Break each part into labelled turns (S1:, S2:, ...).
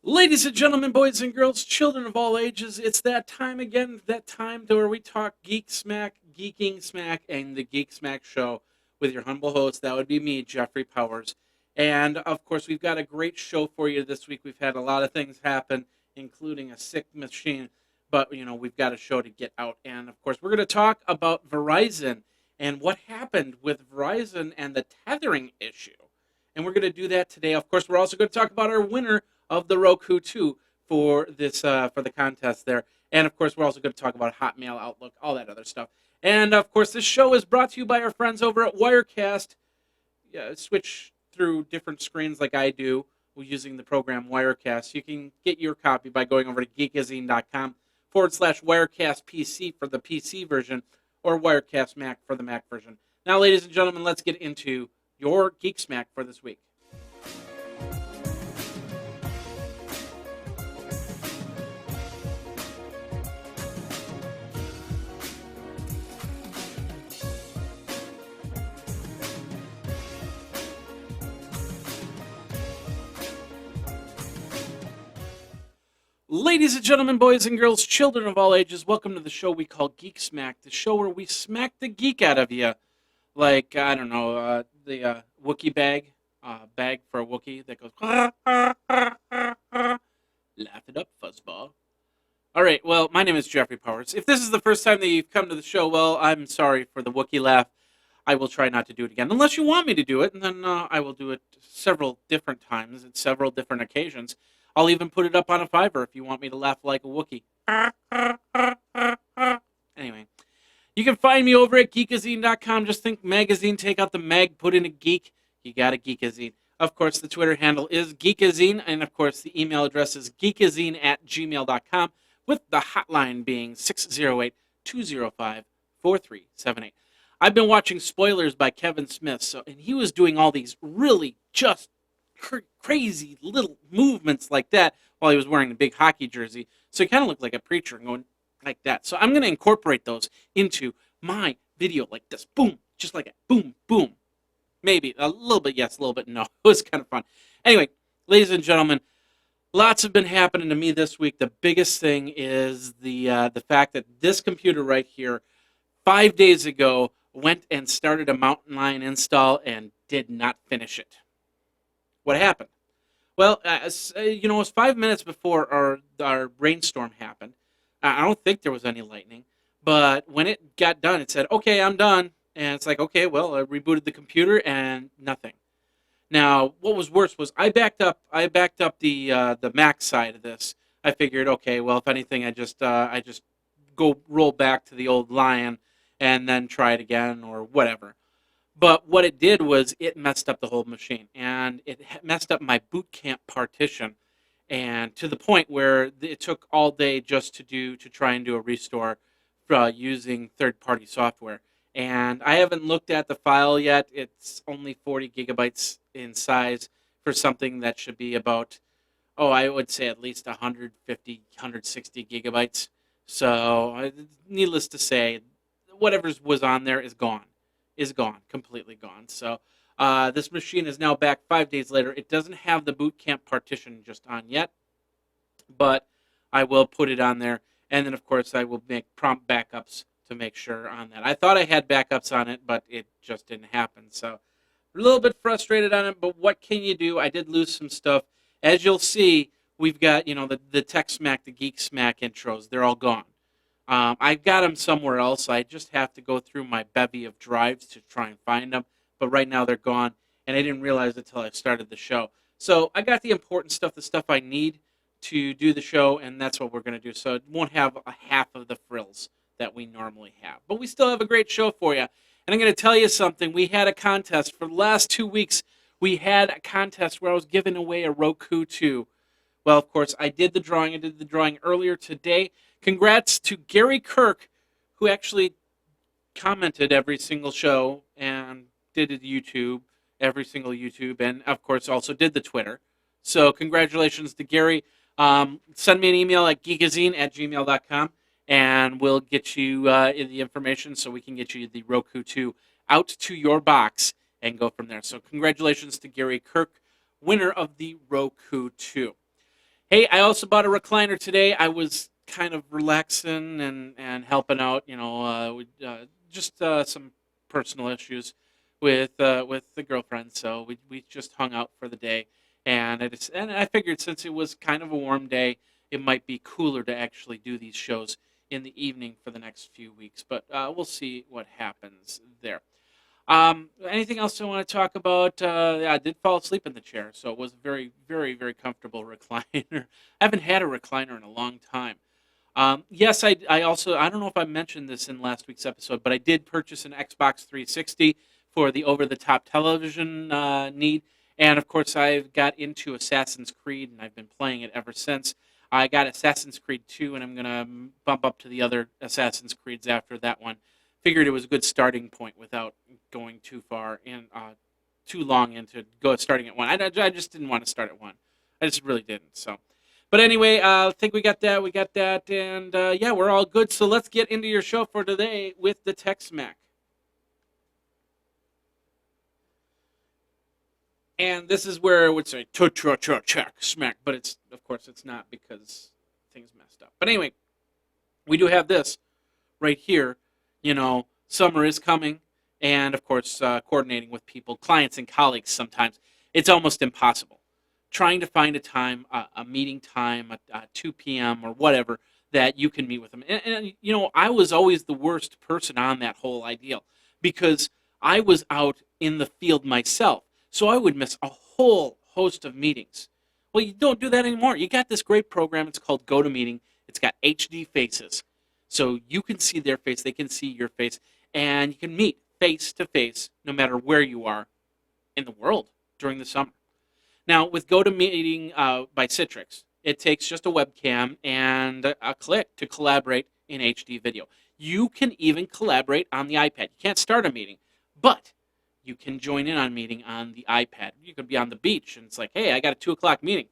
S1: Ladies and gentlemen, boys and girls, children of all ages, it's that time again, that time to where we talk geek smack, geeking smack, and the Geek Smack Show with your humble host. That would be me, Jeffrey Powers. And of course, we've got a great show for you this week. We've had a lot of things happen, including a sick machine, but we've got a show to get out. And of course, we're going to talk about Verizon and what happened with Verizon and the tethering issue. And we're going to do that today. Of course, we're also going to talk about our winner of the Roku 2 for this for the contest there. And of course, we're also going to talk about Hotmail, Outlook, all that other stuff. And of course, this show is brought to you by our friends over at Wirecast. Switch through different screens like I do using the program Wirecast. You can get your copy by going over to geekazine.com/Wirecast PC for the PC version or Wirecast Mac for the Mac version. Now, ladies and gentlemen, let's get into your Geek Smack for this week. Ladies and gentlemen, boys and girls, children of all ages, welcome to the show we call Geek Smack, the show where we smack the geek out of you. Like, I don't know, the Wookiee bag for a Wookiee that goes, laugh it up, fuzzball. All right, well, my name is Jeffrey Powers. If this is the first time that you've come to the show, well, I'm sorry for the Wookiee laugh. I will try not to do it again, unless you want me to do it, and then I will do it several different times at several different occasions. I'll even put it up on a Fiverr if you want me to laugh like a Wookiee. Anyway, you can find me over at Geekazine.com. Just think magazine, take out the mag, put in a geek. You got a Geekazine. Of course, the Twitter handle is Geekazine, and of course, the email address is geekazine@gmail.com, with the hotline being 608-205-4378. I've been watching Spoilers by Kevin Smith, and he was doing all these really just crazy little movements like that while he was wearing a big hockey jersey. So he kind of looked like a preacher going like that. So I'm going to incorporate those into my video like this. Boom. Just like that. Boom, boom. Maybe. A little bit yes, a little bit no. It was kind of fun. Anyway, ladies and gentlemen, lots have been happening to me this week. The biggest thing is the fact that this computer right here, 5 days ago, went and started a Mountain Lion install and did not finish it. What happened? Well, it was 5 minutes before our rainstorm happened. I don't think there was any lightning, but when it got done, it said, "Okay, I'm done." And it's like, okay, well, I rebooted the computer and nothing. Now, what was worse was I backed up the Mac side of this. I figured, okay, well, if anything, I just go roll back to the old Lion and then try it again or whatever. But what it did was it messed up the whole machine, and it messed up my boot camp partition, and to the point where it took all day just to try and do a restore using third-party software. And I haven't looked at the file yet. It's only 40 gigabytes in size for something that should be about, I would say at least 150, 160 gigabytes. So, needless to say, whatever was on there is gone. Completely gone. So this machine is now back 5 days later. It doesn't have the boot camp partition just on yet, but I will put it on there. And then, of course, I will make prompt backups to make sure on that. I thought I had backups on it, but it just didn't happen. So a little bit frustrated on it, but what can you do? I did lose some stuff. As you'll see, we've got, the Tech Smack, the Geek Smack intros. They're all gone. I've got them somewhere else. I just have to go through my bevy of drives to try and find them. But right now they're gone, and I didn't realize it until I started the show. So I got the important stuff, the stuff I need to do the show, and that's what we're going to do. So it won't have a half of the frills that we normally have. But we still have a great show for you. And I'm going to tell you something. We had a contest. For the last 2 weeks, we had a contest where I was giving away a Roku 2. Well, of course, I did the drawing. I did the drawing earlier today. Congrats to Gary Kirk, who actually commented every single show and did every single YouTube, and of course also did the Twitter. So congratulations to Gary. Send me an email at geekazine@gmail.com, and we'll get you the information so we can get you the Roku 2 out to your box and go from there. So congratulations to Gary Kirk, winner of the Roku 2. Hey, I also bought a recliner today. I was kind of relaxing and helping out, just some personal issues with the girlfriend. So we just hung out for the day, and I figured since it was kind of a warm day, it might be cooler to actually do these shows in the evening for the next few weeks. But we'll see what happens there. Anything else I want to talk about? Yeah, I did fall asleep in the chair, so it was a very, very, very comfortable recliner. I haven't had a recliner in a long time. Yes, I also, I don't know if I mentioned this in last week's episode, but I did purchase an Xbox 360 for the over-the-top television need. And of course, I've got into Assassin's Creed, and I've been playing it ever since. I got Assassin's Creed 2, and I'm going to bump up to the other Assassin's Creeds after that one. Figured it was a good starting point without going too far and too long into starting at one. I just didn't want to start at one. I just really didn't. So, but anyway, I think we got that. We got that, and yeah, we're all good. So let's get into your show for today with the Tech Smack. And this is where I would say Tech Smack, but it's of course it's not because things messed up. But anyway, we do have this right here. Summer is coming, and of course, coordinating with people, clients, and colleagues sometimes, it's almost impossible. Trying to find a time, a meeting time, a 2 p.m. or whatever, that you can meet with them. And I was always the worst person on that whole ideal because I was out in the field myself, so I would miss a whole host of meetings. Well, you don't do that anymore. You got this great program. It's called GoToMeeting. It's got HD faces. So you can see their face, they can see your face, and you can meet face to face no matter where you are in the world during the summer. Now, with GoToMeeting by Citrix, it takes just a webcam and a click to collaborate in HD video. You can even collaborate on the iPad. You can't start a meeting, but you can join in on a meeting on the iPad. You could be on the beach, and it's like, hey, I got a 2 o'clock meeting.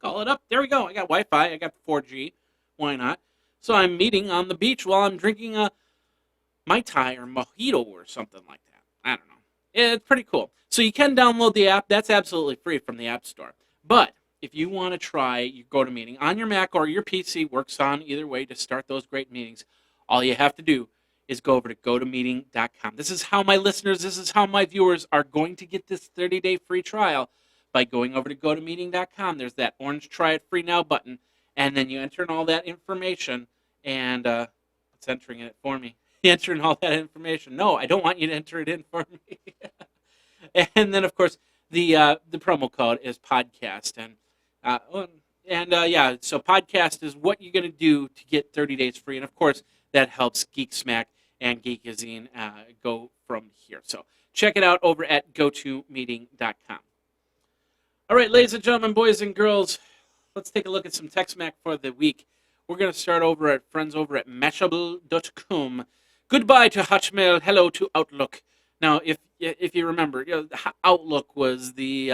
S1: Call it up. There we go. I got Wi-Fi. I got 4G. Why not? So I'm meeting on the beach while I'm drinking a Mai Tai or mojito or something like that. I don't know. It's pretty cool. So you can download the app. That's absolutely free from the App Store. But if you want to try your GoToMeeting on your Mac or your PC, works on either way to start those great meetings, all you have to do is go over to GoToMeeting.com. This is how my listeners, this is how my viewers are going to get this 30-day free trial by going over to GoToMeeting.com. There's that orange Try It Free Now button. And then you enter in all that information, and it's entering it for me. You enter in all that information. No, I don't want you to enter it in for me. And then, of course, the promo code is podcast, yeah, so podcast is what you're going to do to get 30 days free, and of course, that helps Geek Smack and Geekazine go from here. So check it out over at GoToMeeting.com. All right, ladies and gentlemen, boys and girls. Let's take a look at some Tech Smack for the week. We're going to start over at friends over at Mashable.com. Goodbye to Hotmail. Hello to Outlook. Now, if you remember, Outlook was the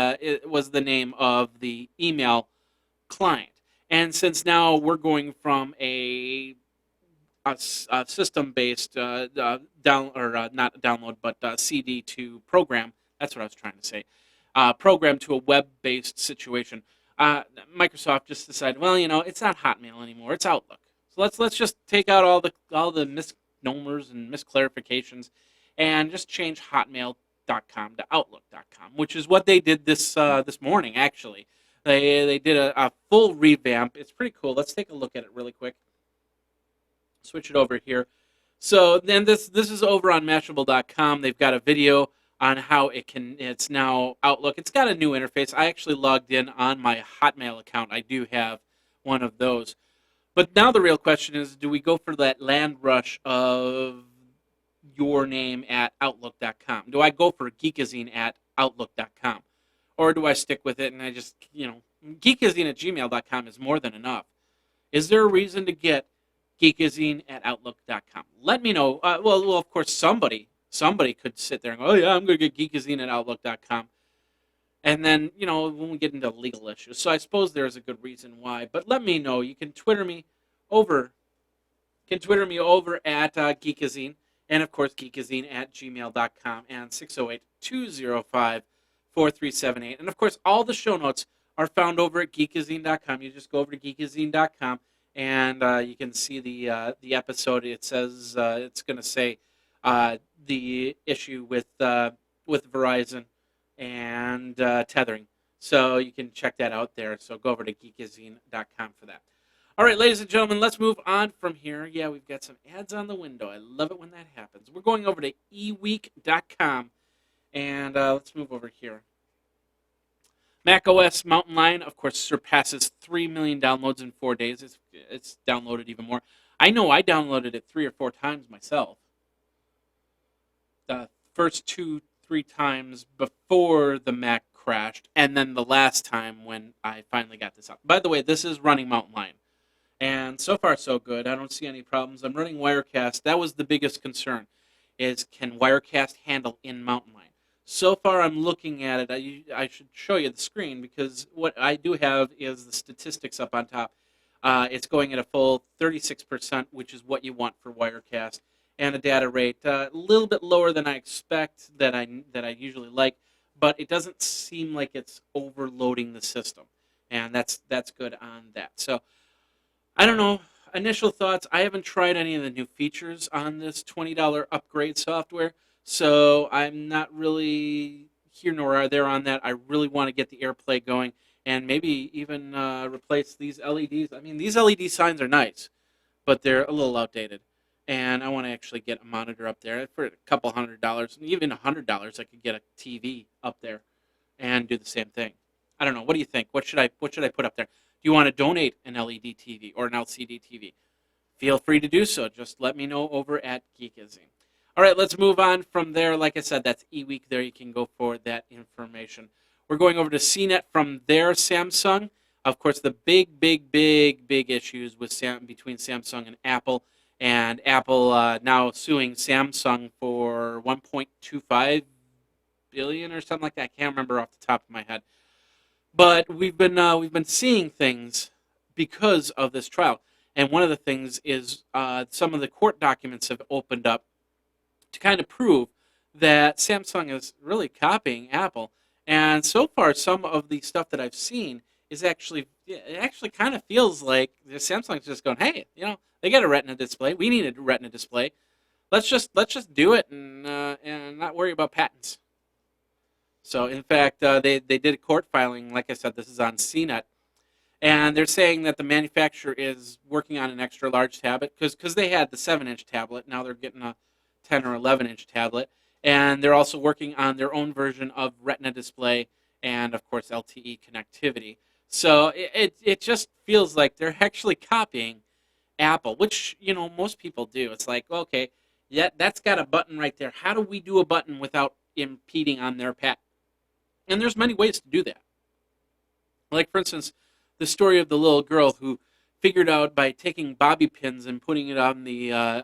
S1: name of the email client, and since now we're going from a system-based not download, but CD to program. That's what I was trying to say. Program to a web-based situation. Microsoft just decided, well, it's not Hotmail anymore; it's Outlook. So let's just take out all the misnomers and misclarifications, and just change Hotmail.com to Outlook.com, which is what they did this morning. Actually, they did a full revamp. It's pretty cool. Let's take a look at it really quick. Switch it over here. So then this is over on Mashable.com. They've got a video on how it's now Outlook. It's got a new interface. I actually logged in on my Hotmail account. I do have one of those. But now the real question is, do we go for that land rush of your name at Outlook.com? Do I go for Geekazine at Outlook.com? Or do I stick with it and I just, Geekazine at gmail.com is more than enough. Is there a reason to get Geekazine at Outlook.com? Let me know. Well, of course, somebody could sit there and go, oh, yeah, I'm going to get Geekazine at Outlook.com. And then, when we get into legal issues. So I suppose there's a good reason why. But let me know. You can Twitter me over at Geekazine. And, of course, Geekazine at gmail.com and 608-205-4378. And, of course, all the show notes are found over at Geekazine.com. You just go over to Geekazine.com and you can see the episode. It says it's going to say the issue with Verizon and tethering. So you can check that out there. So go over to Geekazine.com for that. All right, ladies and gentlemen, let's move on from here. Yeah, we've got some ads on the window. I love it when that happens. We're going over to eweek.com, and let's move over here. macOS Mountain Lion, of course, surpasses 3 million downloads in 4 days. It's downloaded even more. I know I downloaded it 3 or 4 times myself. The first 2-3 times before the Mac crashed, and then the last time when I finally got this up. By the way, this is running Mountain Lion. And so far, so good. I don't see any problems. I'm running Wirecast. That was the biggest concern, is can Wirecast handle in Mountain Lion? So far, I'm looking at it. I should show you the screen, because what I do have is the statistics up on top. It's going at a full 36%, which is what you want for Wirecast, and a data rate a little bit lower than I expect, that I usually like, but it doesn't seem like it's overloading the system, and that's good on that. So I don't know. Initial thoughts, I haven't tried any of the new features on this $20 upgrade software, so I'm not really here nor there on that. I really want to get the AirPlay going and maybe even replace these LEDs. I mean, these LED signs are nice, but they're a little outdated. And I want to actually get a monitor up there. For a couple $100, and even $100, I could get a TV up there and do the same thing. I don't know. What do you think? What should I put up there? Do you want to donate an LED TV or an LCD TV? Feel free to do so. Just let me know over at Geekazine. All right, let's move on from there. Like I said, that's eWeek there. You can go for that information. We're going over to CNET from there, Samsung. Of course, the big issues with between Samsung and Apple. And Apple now suing Samsung for $1.25 billion or something like that. I can't remember off the top of my head. But we've been seeing things because of this trial, and one of the things is some of the court documents have opened up to kind of prove that Samsung is really copying Apple. And so far, some of the stuff that I've seen is actually kind of feels like Samsung's just going, hey, they got a Retina display. We need a Retina display. Let's just do it and not worry about patents. So, in fact, they did a court filing. Like I said, this is on CNET. And they're saying that the manufacturer is working on an extra large tablet because they had the 7-inch tablet. Now they're getting a 10 or 11-inch tablet. And they're also working on their own version of Retina display and, of course, LTE connectivity. So it just feels like they're actually copying Apple, which, most people do. It's like, okay, yeah, that's got a button right there. How do we do a button without impeding on their patent? And there's many ways to do that. Like, for instance, the story of the little girl who figured out by taking bobby pins and putting it on the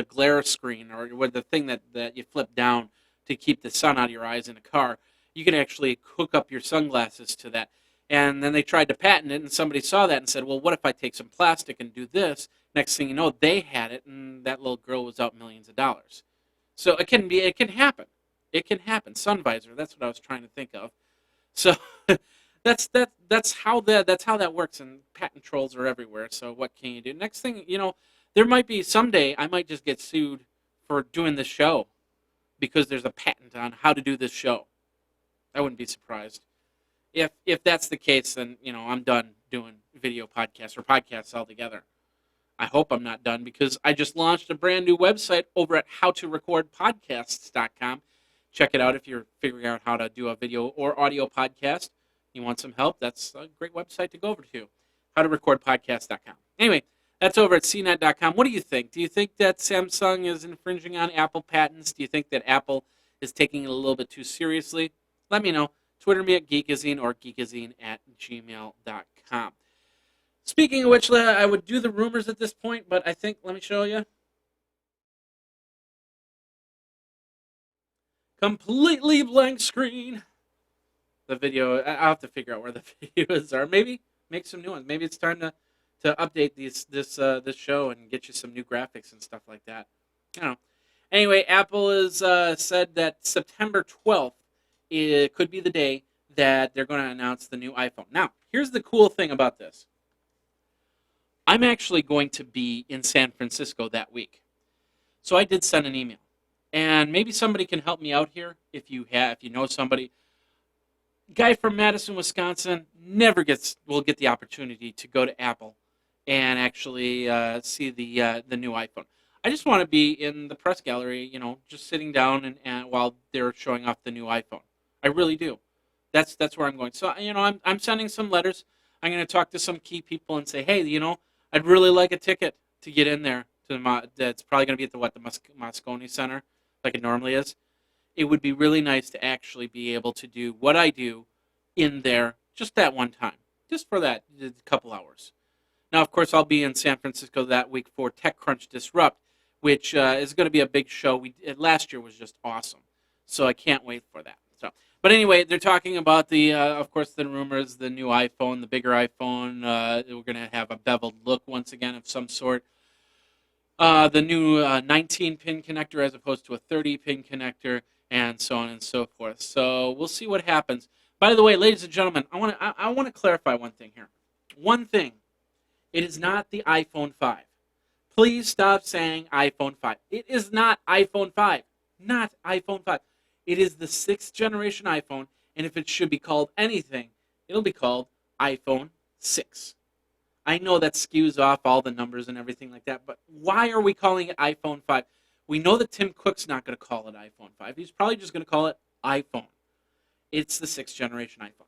S1: glare screen, or the thing that you flip down to keep the sun out of your eyes in a car, you can actually hook up your sunglasses to that. And then they tried to patent it, and somebody saw that and said, well, what if I take some plastic and do this? Next thing you know, they had it, and that little girl was out millions of dollars. So it can happen. It can happen. Sun visor, that's what I was trying to think of. So that's how that works, and patent trolls are everywhere. So what can you do? Next thing, there might be someday I might just get sued for doing this show because there's a patent on how to do this show. I wouldn't be surprised. If that's the case, then I'm done doing video podcasts or podcasts altogether. I hope I'm not done, because I just launched a brand new website over at howtorecordpodcasts.com. Check it out if you're figuring out how to do a video or audio podcast. You want some help? That's a great website to go over to, howtorecordpodcasts.com. Anyway, that's over at cnet.com. What do you think? Do you think that Samsung is infringing on Apple patents? Do you think that Apple is taking it a little bit too seriously? Let me know. Twitter me at Geekazine or geekazine@gmail.com. Speaking of which, I would do the rumors at this point, but I think, let me show you. Completely blank screen. The video, I'll have to figure out where the videos are. Maybe make some new ones. Maybe it's time to update this show and get you some new graphics and stuff like that. I don't know. Anyway, Apple has said that September 12th it could be the day that they're going to announce the new iPhone. Now, here's the cool thing about this. I'm actually going to be in San Francisco that week. So I did send an email. And maybe somebody can help me out here if you know somebody. Guy from Madison, Wisconsin will get the opportunity to go to Apple and actually see the new iPhone. I just want to be in the press gallery, just sitting down and while they're showing off the new iPhone. I really do. That's where I'm going. So I'm sending some letters. I'm going to talk to some key people and say, hey, I'd really like a ticket to get in there. That's probably going to be at the Moscone Center, like it normally is. It would be really nice to actually be able to do what I do in there just that one time, just for that couple hours. Now, of course, I'll be in San Francisco that week for TechCrunch Disrupt, which is going to be a big show. Last year was just awesome, so I can't wait for that. But anyway, they're talking about of course, the rumors, the new iPhone, the bigger iPhone. We're going to have a beveled look once again of some sort. The new 19-pin connector as opposed to a 30-pin connector, and so on and so forth. So we'll see what happens. By the way, ladies and gentlemen, I want to clarify one thing here. One thing. It is not the iPhone 5. Please stop saying iPhone 5. It is not iPhone 5. Not iPhone 5. It is the 6th generation iPhone, and if it should be called anything, it'll be called iPhone 6. I know that skews off all the numbers and everything like that, but why are we calling it iPhone 5? We know that Tim Cook's not going to call it iPhone 5. He's probably just going to call it iPhone. It's the 6th generation iPhone.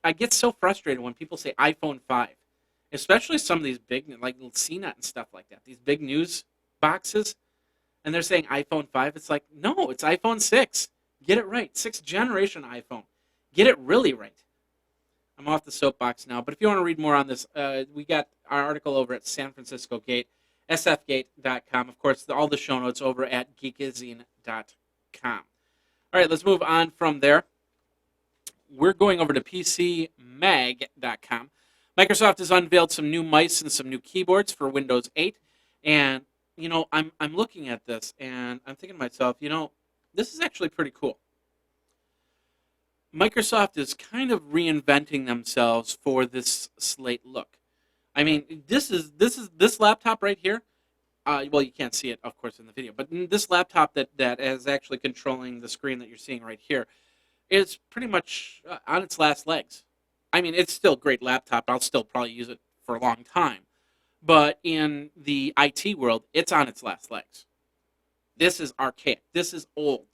S1: I get so frustrated when people say iPhone 5, especially some of these big, like CNET and stuff like that, these big news boxes, and they're saying iPhone 5. It's like, no, it's iPhone 6. Get it right. 6th generation iPhone. Get it really right. I'm off the soapbox now, but if you want to read more on this, we got our article over at San Francisco Gate, sfgate.com. Of course, all the show notes over at geekazine.com. All right, let's move on from there. We're going over to pcmag.com. Microsoft has unveiled some new mice and some new keyboards for Windows 8, and I'm looking at this and I'm thinking to myself, this is actually pretty cool. Microsoft is kind of reinventing themselves for this slate look. I mean, this laptop right here. Well, you can't see it, of course, in the video, but this laptop that is actually controlling the screen that you're seeing right here is pretty much on its last legs. I mean, it's still a great laptop. I'll still probably use it for a long time. But in the IT world, it's on its last legs. This is archaic. This is old.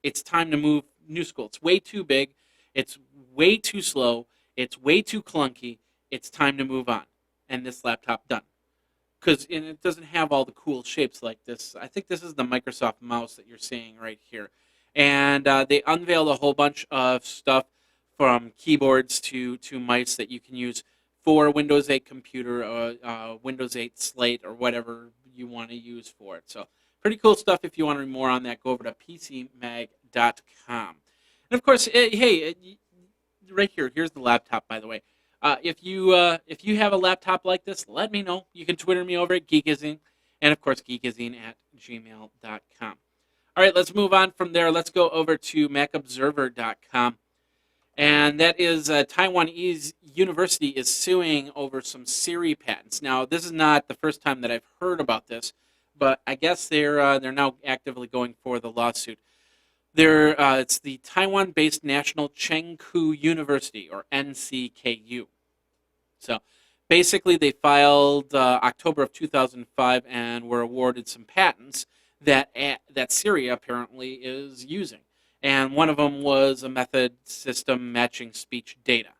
S1: It's time to move new school. It's way too big. It's way too slow. It's way too clunky. It's time to move on. And this laptop done. Because it doesn't have all the cool shapes like this. I think this is the Microsoft mouse that you're seeing right here. And they unveiled a whole bunch of stuff from keyboards to mice that you can use for a Windows 8 computer, or Windows 8 slate, or whatever you want to use for it. So pretty cool stuff. If you want to read more on that, go over to pcmag.com. And of course, hey, right here's the laptop, by the way. If you have a laptop like this, let me know. You can Twitter me over at Geekazine, and of course, geekazine@gmail.com. All right, let's move on from there. Let's go over to macobserver.com. And that is Taiwanese University is suing over some Siri patents. Now, this is not the first time that I've heard about this, but I guess they're now actively going for the lawsuit. It's the Taiwan-based National Chengku University, or NCKU. So basically, they filed October of 2005 and were awarded some patents that Siri apparently is using. And one of them was a method system matching speech data,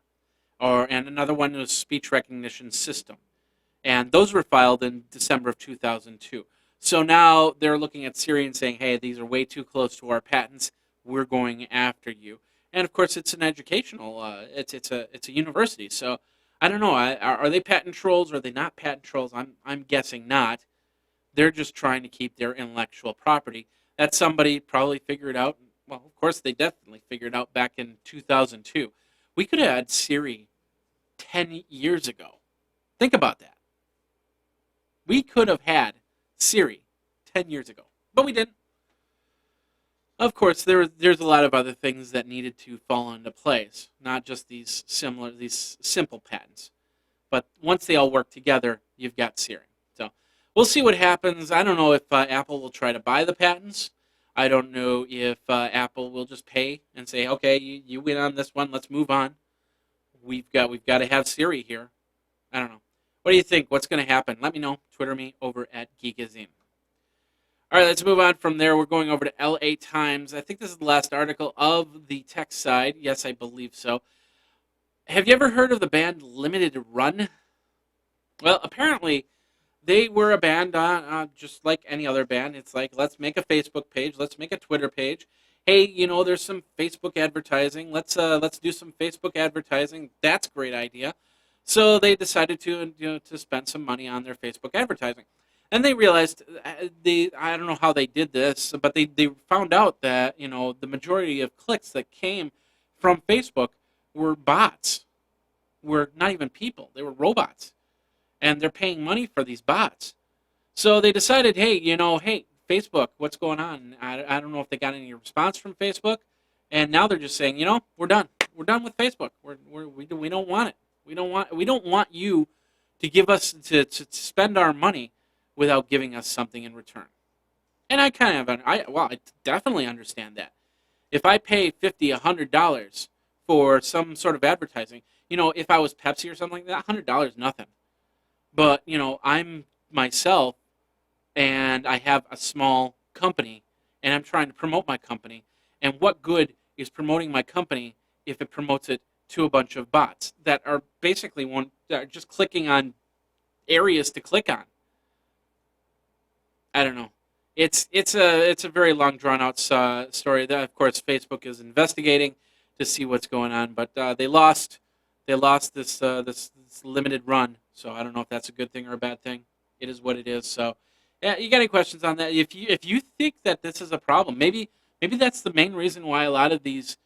S1: and another one was speech recognition system. And those were filed in December of 2002. So now they're looking at Siri and saying, hey, these are way too close to our patents. We're going after you. And of course, it's an educational, it's a university. So I don't know. Are they patent trolls? Or are they not patent trolls? I'm guessing not. They're just trying to keep their intellectual property that somebody probably figured out. Well, of course, they definitely figured out back in 2002. We could have had Siri 10 years ago. Think about that. We could have had Siri 10 years ago, but we didn't. Of course, there's a lot of other things that needed to fall into place, not just these simple patents. But once they all work together, you've got Siri. So we'll see what happens. I don't know if Apple will try to buy the patents. I don't know if Apple will just pay and say, okay, you win on this one. Let's move on. We've got to have Siri here. I don't know. What do you think? What's going to happen? Let me know. Twitter me over at Geekazine. All right, let's move on from there. We're going over to LA Times. I think this is the last article of the tech side. Yes, I believe so. Have you ever heard of the band Limited Run? Well, apparently they were a band just like any other band. It's like, let's make a Facebook page. Let's make a Twitter page. Hey, there's some Facebook advertising. Let's do some Facebook advertising. That's a great idea. So they decided to spend some money on their Facebook advertising. And they realized, I don't know how they did this, but they found out that, the majority of clicks that came from Facebook were bots, were not even people. They were robots. And they're paying money for these bots. So they decided, hey, Facebook, what's going on? I don't know if they got any response from Facebook. And now they're just saying, we're done. We're done with Facebook. We don't want it. We don't want you to give us to spend our money without giving us something in return. And I I definitely understand that. If I pay $50, $100 for some sort of advertising, if I was Pepsi or something like that, $100 nothing. But I'm myself, and I have a small company, and I'm trying to promote my company. And what good is promoting my company if it promotes it to a bunch of bots that are basically just clicking on areas to click on? I don't know. It's a very long drawn out story that, of course, Facebook is investigating to see what's going on. But they lost this limited run. So I don't know if that's a good thing or a bad thing. It is what it is. So yeah, you got any questions on that? If you think that this is a problem, maybe that's the main reason why a lot of these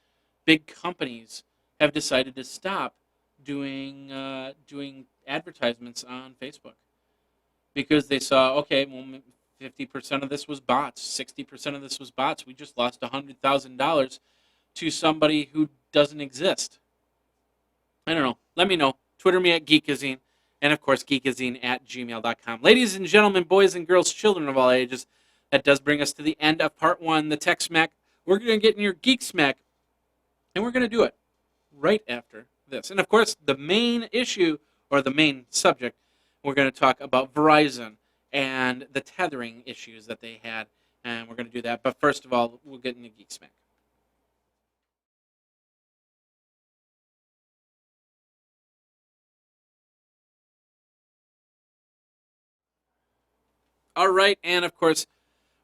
S1: big companies have decided to stop doing advertisements on Facebook, because they saw, okay, well, 50% of this was bots, 60% of this was bots. We just lost $100,000 to somebody who doesn't exist. I don't know. Let me know. Twitter me at Geekazine, and of course, geekazine@gmail.com. Ladies and gentlemen, boys and girls, children of all ages, that does bring us to the end of part one, the Tech Smack. We're going to get in your Geek Smack, and we're going to do it right after this. And of course, the main issue, or the main subject, we're going to talk about Verizon and the tethering issues that they had, and we're going to do that. But first of all, we'll get into Geek Smack. All right, and of course,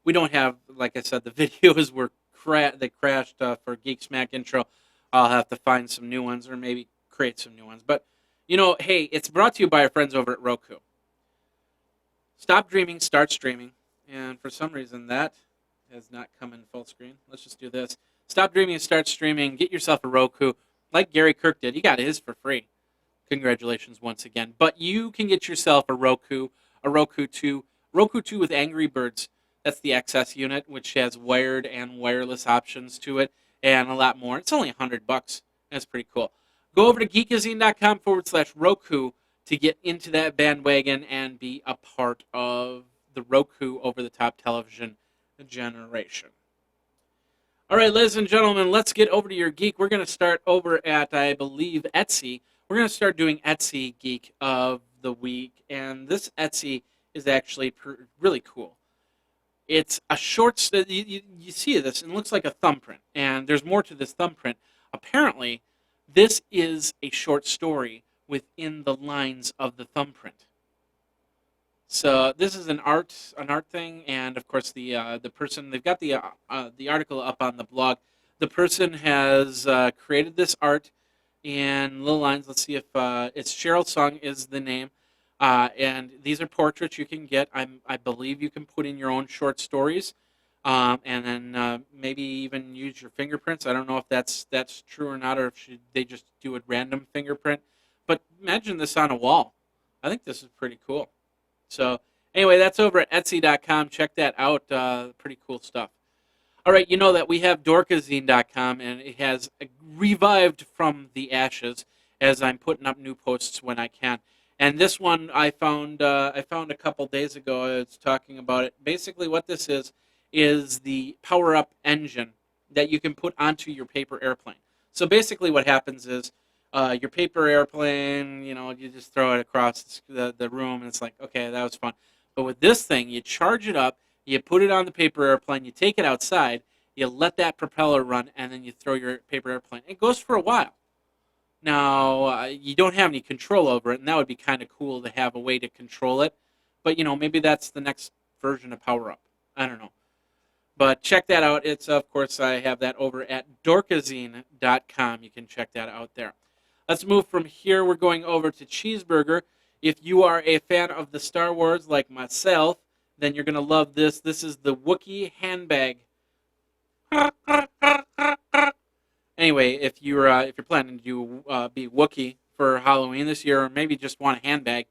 S1: we don't have, like I said, the videos were they crashed for Geek Smack intro. I'll have to find some new ones, or maybe create some new ones. But hey, it's brought to you by our friends over at Roku. Stop dreaming, start streaming. And for some reason, that has not come in full screen. Let's just do this. Stop dreaming and start streaming. Get yourself a Roku, like Gary Kirk did. He got his for free. Congratulations once again. But you can get yourself a Roku 2 with Angry Birds. That's the XS unit, which has wired and wireless options to it, and a lot more. It's only $100. That's pretty cool. Go over to geekazine.com/Roku to get into that bandwagon and be a part of the Roku over-the-top television generation. All right, ladies and gentlemen, let's get over to your geek. We're going to start over at, I believe, Etsy. We're going to start doing Etsy Geek of the Week, and this Etsy is actually really cool. It's a short, you see this, and it looks like a thumbprint, and there's more to this thumbprint. Apparently, this is a short story within the lines of the thumbprint. So this is an art thing, and of course the person, they've got the article up on the blog. The person has created this art in little lines. Let's see if it's Cheryl Sung is the name, and these are portraits you can get. I believe you can put in your own short stories, and then maybe even use your fingerprints. I don't know if that's true or not, or if they just do a random fingerprint. But imagine this on a wall. I think this is pretty cool. So anyway, that's over at Etsy.com. Check that out. Pretty cool stuff. All right, you know that we have Dorkazine.com, and it has revived from the ashes as I'm putting up new posts when I can. And this one I found a couple days ago. I was talking about it. Basically, what this is the power up engine that you can put onto your paper airplane. So basically, what happens is your paper airplane, you just throw it across the room, and it's like, okay, that was fun. But with this thing, you charge it up, you put it on the paper airplane, you take it outside, you let that propeller run, and then you throw your paper airplane. It goes for a while. Now, you don't have any control over it, and that would be kind of cool to have a way to control it. But, maybe that's the next version of Power Up. I don't know. But check that out. It's, of course, I have that over at dorkazine.com. You can check that out there. Let's move from here. We're going over to Cheeseburger. If you are a fan of the Star Wars like myself, then you're going to love this. This is the Wookiee handbag. Anyway, if you're planning to be Wookiee for Halloween this year, or maybe just want a handbag,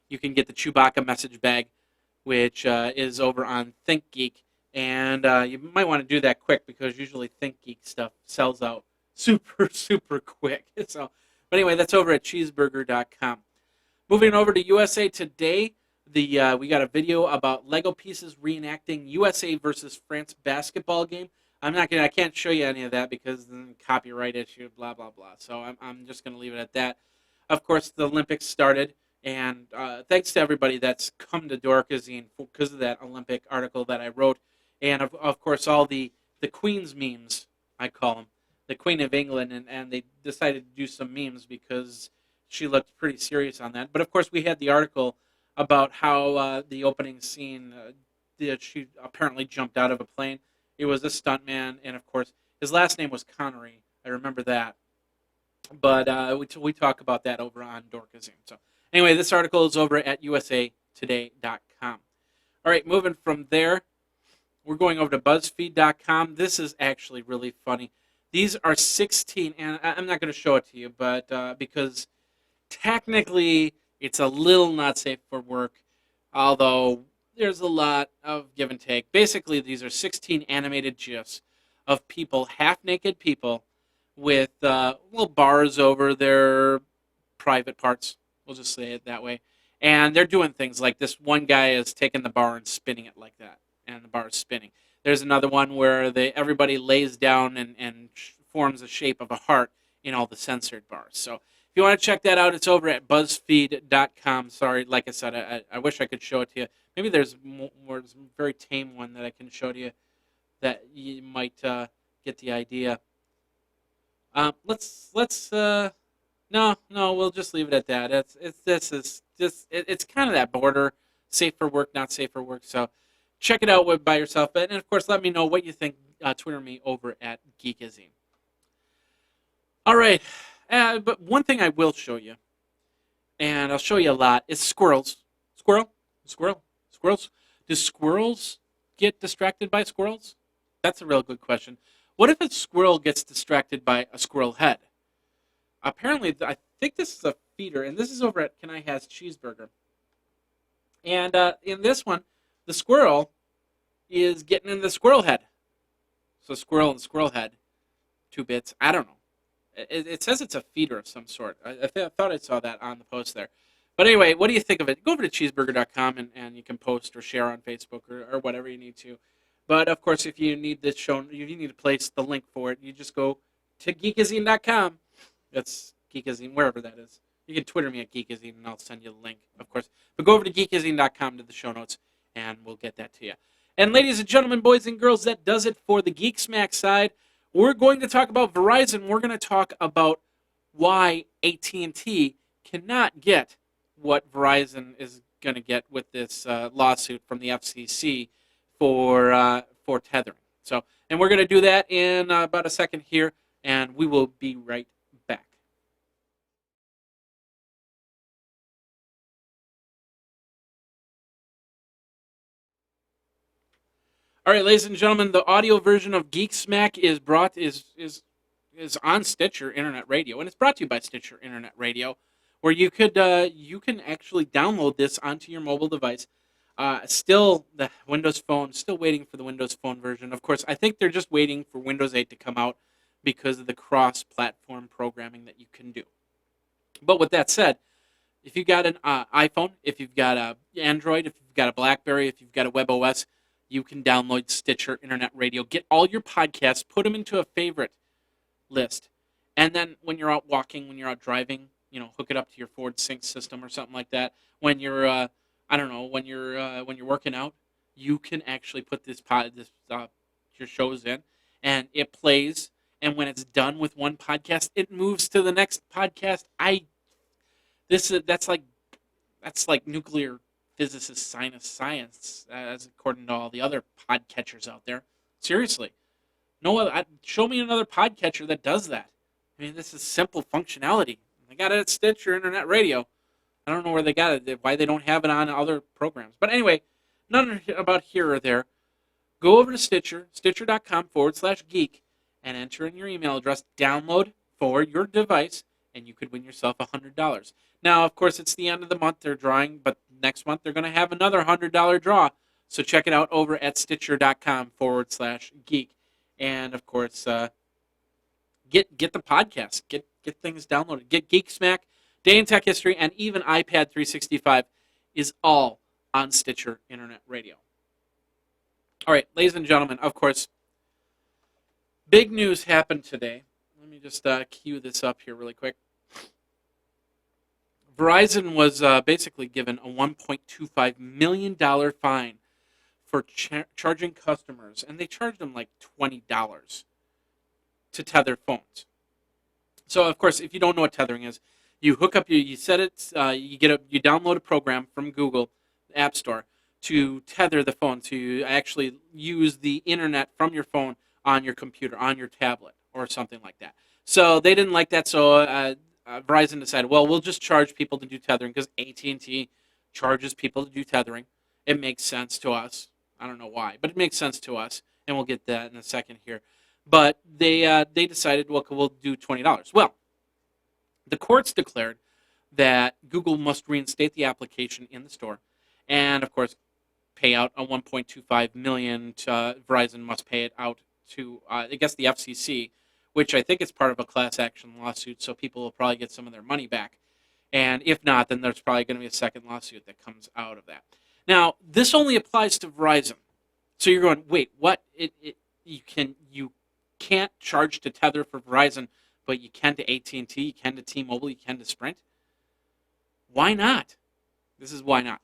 S1: you can get the Chewbacca message bag, which is over on ThinkGeek. And you might want to do that quick because usually ThinkGeek stuff sells out super, super quick. But anyway, that's over at cheeseburger.com. Moving over to USA Today, we got a video about Lego pieces reenacting USA versus France basketball game. I can't show you any of that because then copyright issue, blah blah blah. So I'm just gonna leave it at that. Of course, the Olympics started, and thanks to everybody that's come to Dorkazine because of that Olympic article that I wrote, and of course all the Queen's memes, I call them, the Queen of England, and they decided to do some memes because she looked pretty serious on that. But of course, we had the article about how the opening scene, she apparently jumped out of a plane. It was a stuntman, and of course, his last name was Connery. I remember that. But we talk about that over on Dorkazine. So anyway, this article is over at usatoday.com. All right, moving from there, we're going over to BuzzFeed.com. This is actually really funny. These are 16, and I'm not going to show it to you, but because technically it's a little not safe for work, although there's a lot of give and take. Basically, these are 16 animated GIFs of people, half-naked people, with little bars over their private parts. We'll just say it that way. And they're doing things like this one guy is taking the bar and spinning it like that, and the bar is spinning. There's another one where everybody lays down and forms a shape of a heart in all the censored bars. So if you want to check that out, it's over at BuzzFeed.com. Sorry, like I said, I wish I could show it to you. Maybe there's a very tame one that I can show to you that you might get the idea. No, we'll just leave it at that. It's kind of that border, safe for work, not safe for work. So check it out by yourself, and of course, let me know what you think. Twitter me over at Geekazine. All right, but one thing I will show you, and I'll show you a lot, is squirrels. Squirrels. Do squirrels get distracted by squirrels? That's a real good question. What if a squirrel gets distracted by a squirrel head? Apparently, I think this is a feeder, and this is over at Can I Has Cheeseburger. And in this one, the squirrel is getting in the squirrel head. So squirrel and squirrel head, 2 bits. I don't know. It says it's a feeder of some sort. I thought I saw that on the post there. But anyway, what do you think of it? Go over to cheeseburger.com and you can post or share on Facebook or whatever you need to. But of course, if you need this shown, if you need to place the link for it, you just go to geekazine.com. That's Geekazine, wherever that is. You can Twitter me at Geekazine and I'll send you the link, of course. But go over to geekazine.com to the show notes and we'll get that to you. And ladies and gentlemen, boys and girls, that does it for the Geek Smack side. We're going to talk about Verizon. We're going to talk about why AT&T cannot get what Verizon is going to get with this lawsuit from the FCC for tethering. So, and we're going to do that in about a second here, and we will be right back. All right, ladies and gentlemen, the audio version of Geek Smack is on Stitcher Internet Radio, and it's brought to you by Stitcher Internet Radio, where you can actually download this onto your mobile device. Still, the Windows Phone, still waiting for the Windows Phone version. Of course, I think they're just waiting for Windows 8 to come out because of the cross-platform programming that you can do. But with that said, if you've got an iPhone, if you've got a Android, if you've got a BlackBerry, if you've got a WebOS, you can download Stitcher Internet Radio. Get all your podcasts, put them into a favorite list, and then when you're out walking, when you're out driving, hook it up to your Ford Sync system or something like that. When you're, I don't know, when you're working out, you can actually put your shows in, and it plays. And when it's done with one podcast, it moves to the next podcast. That's like nuclear physicist science, as according to all the other podcatchers out there. Seriously, show me another podcatcher that does that. I mean, this is simple functionality. They got it at Stitcher Internet Radio. I don't know where they got it, why they don't have it on other programs. But anyway, none about here or there. Go over to Stitcher, stitcher.com/geek, and enter in your email address, download for your device, and you could win yourself $100. Now, of course, it's the end of the month they're drawing, but next month they're going to have another $100 draw. So check it out over at stitcher.com/geek. And, of course, get the podcast. Get things downloaded. Get Geek Smack, Day in Tech History, and even iPad 365 is all on Stitcher Internet Radio. All right, ladies and gentlemen, of course, big news happened today. Let me just cue this up here really quick. Verizon was basically given a $1.25 million fine for charging customers, and they charged them like $20 to tether phones. So, of course, if you don't know what tethering is, you hook up, you set it, you download a program from Google App Store to tether the phone, to actually use the internet from your phone on your computer, on your tablet, or something like that. So they didn't like that, so Verizon decided, well, we'll just charge people to do tethering because AT&T charges people to do tethering. It makes sense to us. I don't know why, but it makes sense to us, and we'll get that in a second here. But they decided, well, we'll do $20. Well, the courts declared that Google must reinstate the application in the store, and of course, pay out a $1.25 million. Verizon must pay it out to, I guess, the FCC, which I think is part of a class action lawsuit, so people will probably get some of their money back. And if not, then there's probably going to be a second lawsuit that comes out of that. Now, this only applies to Verizon. So you're going, wait, what? You can't charge to tether for Verizon, but you can to AT&T, you can to T-Mobile, you can to Sprint? Why not? This is why not.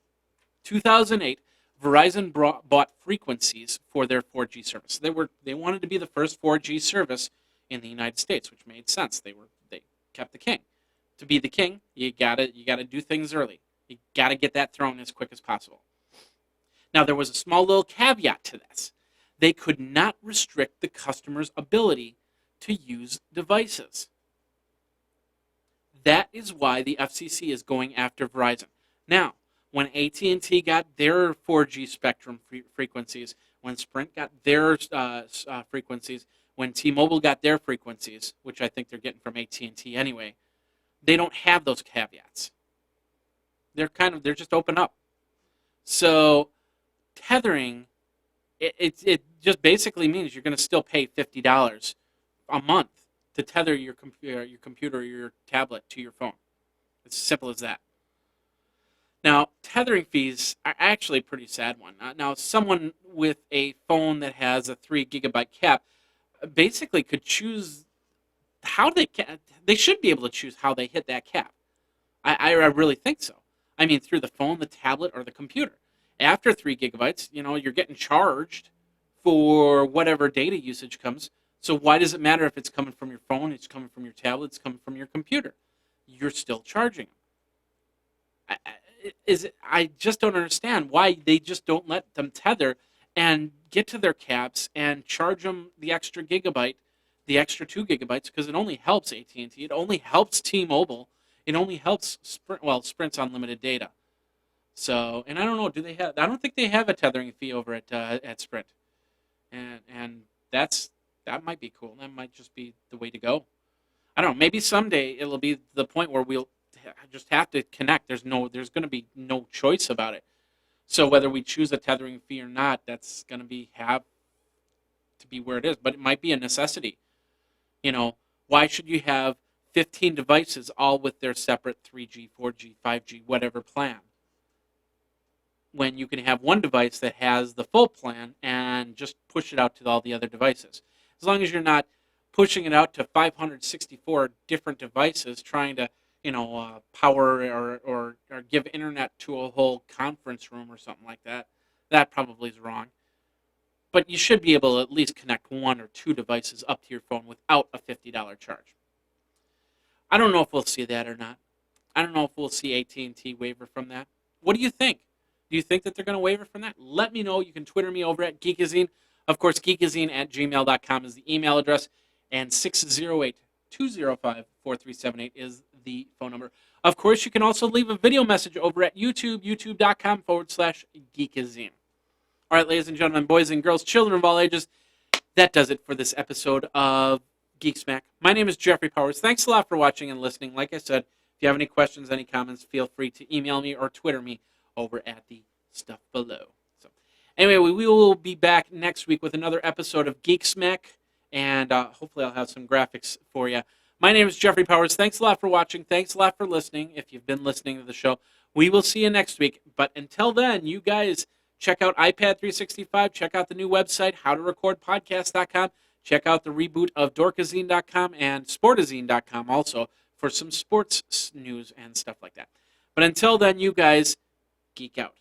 S1: 2008, Verizon bought frequencies for their 4G service. They wanted to be the first 4G service in the United States, which made sense. They kept the king. To be the king, you gotta do things early. You gotta get that throne as quick as possible. Now, there was a small little caveat to this. They could not restrict the customer's ability to use devices. That is why the FCC is going after Verizon. Now, when AT&T got their 4G spectrum frequencies, when Sprint got their frequencies, when T-Mobile got their frequencies, which I think they're getting from AT&T anyway, they don't have those caveats. They're just open up. So tethering, it just basically means you're going to still pay $50 a month to tether your computer or your tablet to your phone. It's as simple as that. Now, tethering fees are actually a pretty sad one. Now, someone with a phone that has a 3 gigabyte cap basically could choose how they should be able to choose how they hit that cap. I really think so. I mean, through the phone, the tablet, or the computer. After 3 gigabytes, you're getting charged for whatever data usage comes. So why does it matter if it's coming from your phone, it's coming from your tablet, it's coming from your computer? You're still charging them. I just don't understand why they just don't let them tether and get to their caps and charge them the extra gigabyte, the extra 2 gigabytes, because it only helps AT&T, it only helps T-Mobile, it only helps Sprint. Well, Sprint's unlimited data. So, and I don't know, I don't think they have a tethering fee over at Sprint, and that might be cool. That might just be the way to go. I don't know. Maybe someday it'll be the point where we'll just have to connect. There's going to be no choice about it. So whether we choose a tethering fee or not, that's going to have to be where it is. But it might be a necessity. You know, why should you have 15 devices all with their separate 3G, 4G, 5G, whatever plan, when you can have one device that has the full plan and just push it out to all the other devices? As long as you're not pushing it out to 564 different devices trying to, power or give internet to a whole conference room or something like that, that probably is wrong. But you should be able to at least connect one or two devices up to your phone without a $50 charge. I don't know if we'll see that or not. I don't know if we'll see AT&T waiver from that. What do you think? Do you think that they're going to waiver from that? Let me know. You can Twitter me over at Geekazine. Of course, geekazine@gmail.com is the email address, and 608-205-4378 is the phone number. Of course, you can also leave a video message over at YouTube, youtube.com/Geekazine. All right, ladies and gentlemen, boys and girls, children of all ages, that does it for this episode of Geek Smack. My name is Jeffrey Powers. Thanks a lot for watching and listening. Like I said, if you have any questions, any comments, feel free to email me or Twitter me over at the stuff below. So, anyway, we will be back next week with another episode of Geek Smack, and hopefully I'll have some graphics for you. My name is Jeffrey Powers. Thanks a lot for watching. Thanks a lot for listening. If you've been listening to the show, we will see you next week. But until then, you guys check out iPad 365. Check out the new website, howtorecordpodcast.com. Check out the reboot of dorkazine.com and sportazine.com also for some sports news and stuff like that. But until then, you guys geek out.